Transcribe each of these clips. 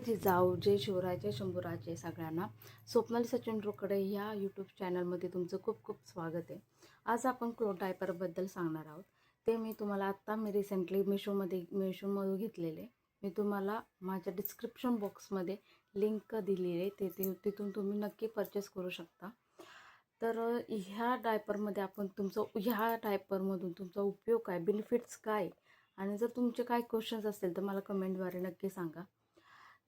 जिजाऊ जय शिवराय जय शंभूराजे सगळ्यांना स्वप्नाली सचिन रोकडे ह्या यूट्यूब चॅनलमध्ये तुमचं खूप खूप स्वागत आहे। आज आपण क्लोथ डायपरबद्दल सांगणार आहोत। ते मी तुम्हाला मी रिसेंटली मिशोमधून घेतलेले। मी तुम्हाला माझ्या डिस्क्रिप्शन बॉक्समध्ये लिंक दिलेली आहे, तिथून तुम्ही नक्की परचेस करू शकता। तर ह्या डायपरमधून तुमचा उपयोग काय, बेनिफिट्स काय, आणि जर तुमचे काय क्वेश्चन्स असतील तर मला कमेंटद्वारे नक्की सांगा।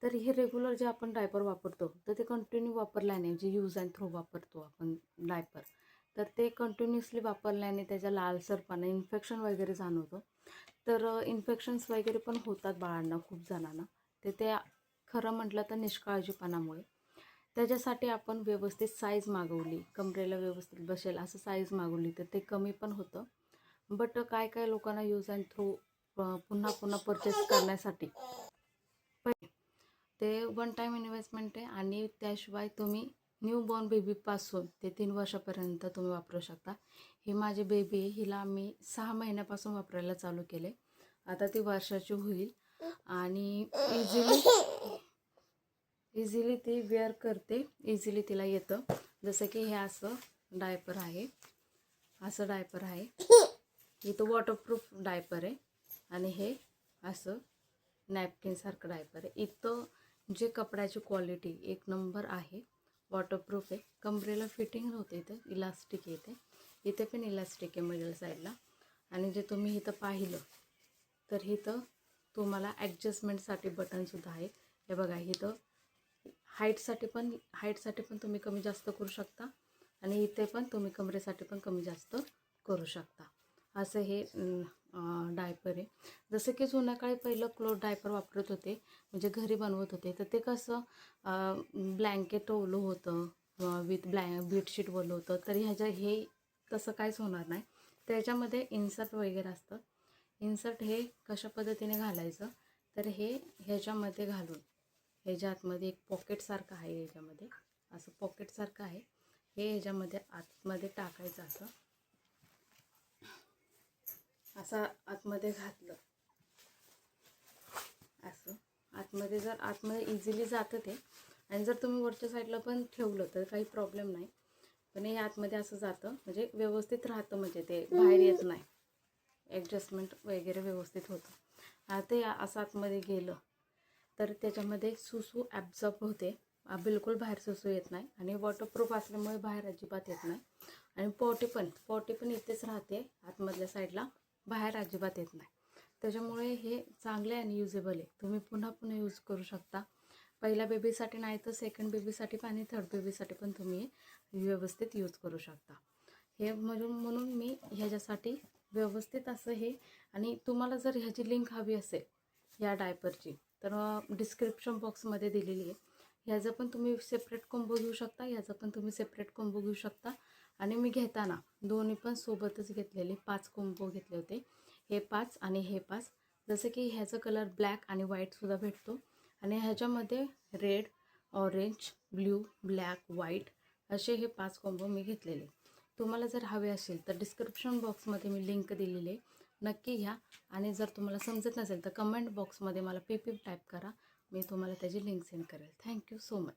तर हे रेग्युलर जे आपण डायपर वापरतो तर ते कंटिन्यू वापरल्याने, जे यूज अँड थ्रो वापरतो आपण डायपर, तर ते कंटिन्युअसली वापरल्याने त्याच्या लालसरपणा, इन्फेक्शन वगैरे जाणवतो। तर इन्फेक्शन्स वगैरे पण होतात बाळांना, खूप जणांना। ते खरं म्हटलं तर निष्काळजीपणामुळे। त्याच्यासाठी आपण व्यवस्थित साईज मागवली, कमरेला व्यवस्थित बसेल असं साईज मागवली तर ते कमी पण होतं। बट काय लोकांना यूज अँड थ्रो पुन्हा पुन्हा परचेस करण्यासाठी ते वन टाईम इन्व्हेस्टमेंट आहे, आणि त्याशिवाय तुम्ही न्यूबॉर्न बेबीपासून ते 3 वर्षापर्यंत तुम्ही वापरू शकता। ही माझी बेबी आहे, हिला मी 6 महिन्यापासून वापरायला चालू केले। आता ती वर्षाची होईल आणि इझिली ती वेअर करते, इझिली तिला येतं। जसं की हे असं डायपर आहे, इथं वॉटरप्रूफ डायपर आहे, आणि हे असं नॅपकिनसारखं डायपर आहे। इथं जे कपड्याची क्वालिटी एक नंबर आहे, वॉटरप्रूफ आहे, कमरेला फिटिंग होते, इथं इलास्टिक येते, इथे पण इलास्टिक आहे मिडल साईडला। आणि जे तुम्ही इथं पाहिलं तर इथं तुम्हाला ॲडजस्टमेंटसाठी बटनसुद्धा आहे। हे बघा, इथं हाईटसाठी पण तुम्ही कमी जास्त करू शकता, आणि इथे पण तुम्ही कमरेसाठी पण कमी जास्त करू शकता। असं हे डायपर आहे। जसं की जुन्या काळी पहिलं क्लोथ डायपर वापरत होते, म्हणजे घरी बनवत होते, तर ते कसं ब्लँकेट ओलं होतं, विथ बेडशीट ओलं होतं, तर हे तसं काहीच होणार नाही। त्याच्यामध्ये इन्सर्ट वगैरे असतं। इन्सर्ट हे कशा पद्धतीने घालायचं, तर हे ह्याच्यामध्ये घालून, ह्याच्या आतमध्ये एक पॉकेटसारखं आहे, ह्याच्यामध्ये असं पॉकेटसारखं आहे, हे ह्याच्यामध्ये आतमध्ये टाकायचं, असं आतमध्ये घातलं, असं आतमध्ये इझिली जातं ते। आणि जर तुम्ही वरच्या साईडला पण ठेवलं तर काही प्रॉब्लेम नाही, पण हे आतमध्ये असं जातं, म्हणजे व्यवस्थित राहतं, म्हणजे ते बाहेर येत नाही, ॲडजस्टमेंट वगैरे व्यवस्थित होतं। ते असं आतमध्ये गेलं तर त्याच्यामध्ये सुसू ॲब्झॉर्ब होते, बिलकुल बाहेर सुसू येत नाही, आणि वॉटरप्रूफ असल्यामुळे बाहेर अजिबात येत नाही। आणि पॉटी पण इथेच राहते आतमधल्या साईडला, बाहेर अजिबात येत नाही। त्याच्यामुळे हे चांगले आणि युजेबल आहे, तुम्ही पुन्हा पुन्हा यूज करू शकता। पहिल्या बेबीसाठी नाही तर सेकंड बेबीसाठी पण आणि थर्ड बेबीसाठी पण तुम्ही व्यवस्थित यूज करू शकता। हे म्हणून मी ह्याच्यासाठी व्यवस्थित असं हे। आणि तुम्हाला जर ह्याची लिंक हवी असेल या डायपरची, तर डिस्क्रिप्शन बॉक्समध्ये दिलेली आहे। ह्याचं पण तुम्ही सेपरेट कॉम्बो घेऊ शकता, ह्याचं पण तुम्ही सेपरेट कॉम्बो घेऊ शकता। आणि मी घेताना दोन्ही पण सोबतच घेतलेले, 5 कॉम्बो घेतले होते, हे 5 आणि हे 5। जसं की ह्याचं कलर ब्लॅक आणि व्हाईटसुद्धा भेटतो, आणि ह्याच्यामध्ये red, orange, blue, black, white असे हे 5 कॉम्बो मी घेतलेले। तुम्हाला जर हवे असेल तर डिस्क्रिप्शन बॉक्समध्ये मी लिंक दिलेली आहे, नक्की घ्या। आणि जर तुम्हाला समजत नसेल तर कमेंट बॉक्समध्ये मला PP टाईप करा, मी तुम्हाला त्याची लिंक सेंड करेल। Thank you so much.